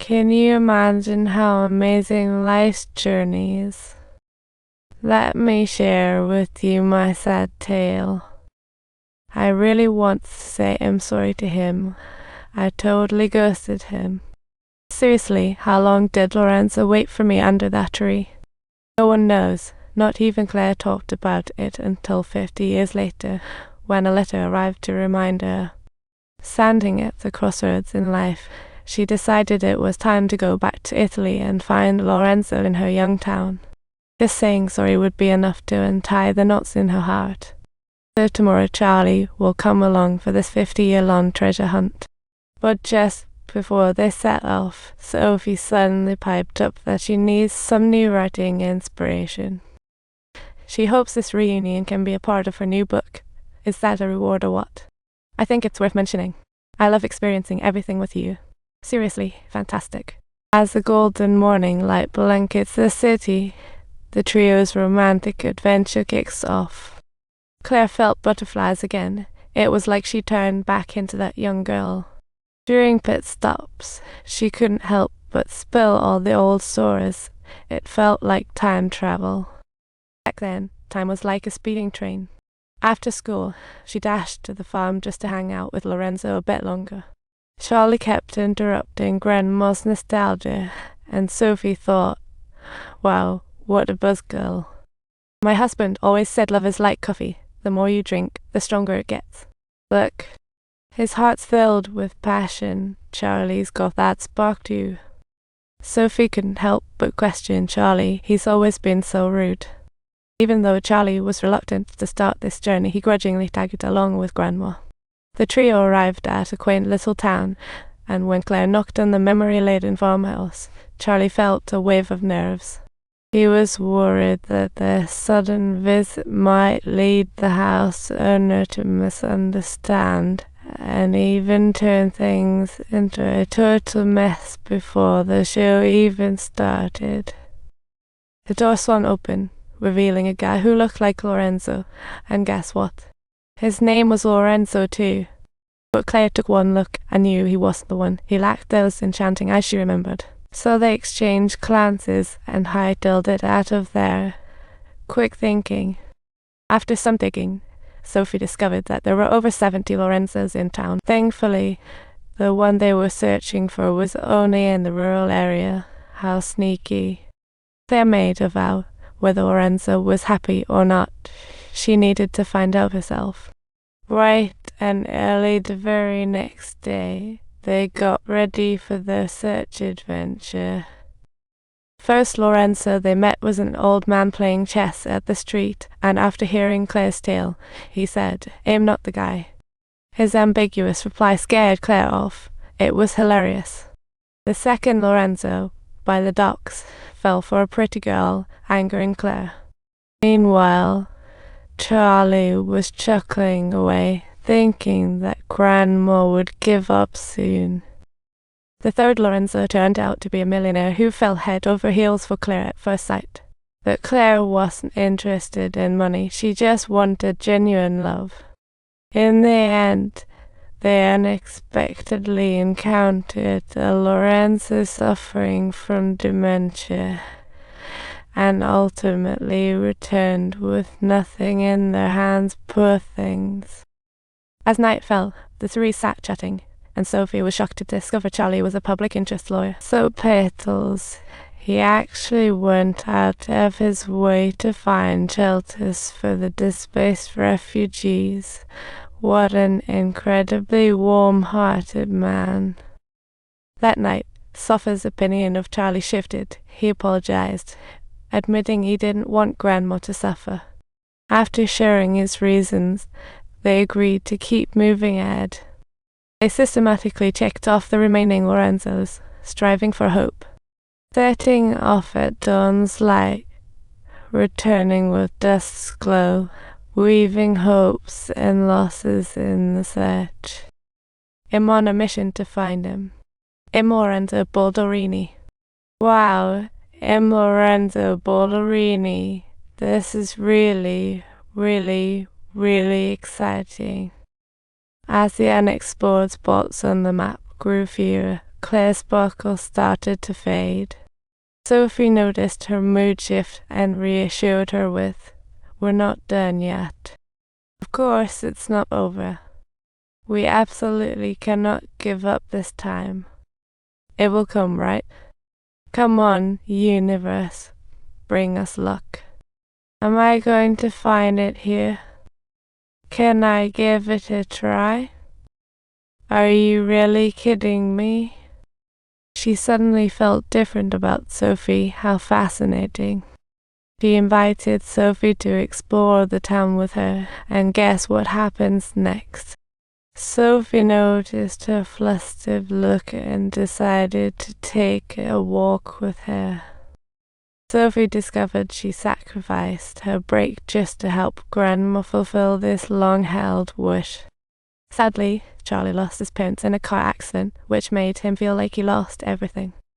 Can you imagine how amazing life's journey is? Let me share with you my sad tale. I really want to say I'm sorry to him. I totally ghosted him. Seriously, how long did Lorenzo wait for me under that tree? No one knows. Not even Claire talked about it until 50 years later, when a letter arrived to remind her. Standing at the crossroads in life, she decided it was time to go back to Italy and find Lorenzo in her young town. Just saying sorry would be enough to untie the knots in her heart. So tomorrow Charlie will come along for this 50-year-long treasure hunt. But just before they set off, Sophie suddenly piped up that she needs some new writing inspiration. She hopes this reunion can be a part of her new book. Is that a reward or what? I think it's worth mentioning. I love experiencing everything with you. Seriously, fantastic. As the golden morning light blankets the city, the trio's romantic adventure kicks off. Claire felt butterflies again. It was like she turned back into that young girl. During pit stops, she couldn't help but spill all the old stories. It felt like time travel. Back then, time was like a speeding train. After school, she dashed to the farm just to hang out with Lorenzo a bit longer. Charlie kept interrupting Grandma's nostalgia, and Sophie thought, wow, what a buzzkill. My husband always said love is like coffee. The more you drink, the stronger it gets. Look, his heart's filled with passion. Charlie's got that spark too. Sophie couldn't help but question Charlie. He's always been so rude. Even though Charlie was reluctant to start this journey, he grudgingly tagged along with Grandma. The trio arrived at a quaint little town, and when Claire knocked on the memory-laden farmhouse, Charlie felt a wave of nerves. He was worried that their sudden visit might lead the house owner to misunderstand, and even turn things into a total mess before the show even started. The door swung open, revealing a guy who looked like Lorenzo, and guess what? His name was Lorenzo too. But Claire took one look and knew he wasn't the one. He lacked those enchanting eyes she remembered. So they exchanged glances and hightailed it out of there. Quick thinking. After some digging, Sophie discovered that there were over 70 Lorenzos in town. Thankfully, the one they were searching for was only in the rural area. How sneaky. Claire made a vow. Whether Lorenzo was happy or not, she needed to find out herself. Bright and early the very next day, they got ready for their search adventure. First Lorenzo they met was an old man playing chess at the street, and after hearing Claire's tale, he said, "I'm not the guy." His ambiguous reply scared Claire off. It was hilarious. The second Lorenzo, by the docks, fell for a pretty girl, angering Claire. Meanwhile, Charlie was chuckling away, thinking that Grandma would give up soon. The third Lorenzo turned out to be a millionaire who fell head over heels for Claire at first sight. But Claire wasn't interested in money, she just wanted genuine love. In the end, they unexpectedly encountered a Lorenzo suffering from dementia, and ultimately returned with nothing in their hands, poor things. As night fell, the three sat chatting, and Sophie was shocked to discover Charlie was a public interest lawyer. So Petals, he actually went out of his way to find shelters for the displaced refugees. What an incredibly warm-hearted man. That night, Sophie's opinion of Charlie shifted. He apologized, admitting he didn't want Grandma to suffer. After sharing his reasons, they agreed to keep moving ahead. They systematically checked off the remaining Lorenzos, striving for hope. Setting off at dawn's light, returning with dusk's glow, weaving hopes and losses in the search. I'm on a mission to find him. I'm Lorenzo Baldorini. Wow, I'm Lorenzo Baldorini. This is really, really, really exciting. As the unexplored spots on the map grew fewer, Claire's sparkle started to fade. Sophie noticed her mood shift and reassured her with, "We're not done yet. Of course, it's not over. We absolutely cannot give up this time. It will come, right? Come on, universe, bring us luck. Am I going to find it here? Can I give it a try? Are you really kidding me?" She suddenly felt different about Sophie. How fascinating. She invited Sophie to explore the town with her, and guess what happens next? Sophie noticed her flustered look and decided to take a walk with her. Sophie discovered she sacrificed her break just to help Grandma fulfill this long-held wish. Sadly, Charlie lost his parents in a car accident, which made him feel like he lost everything.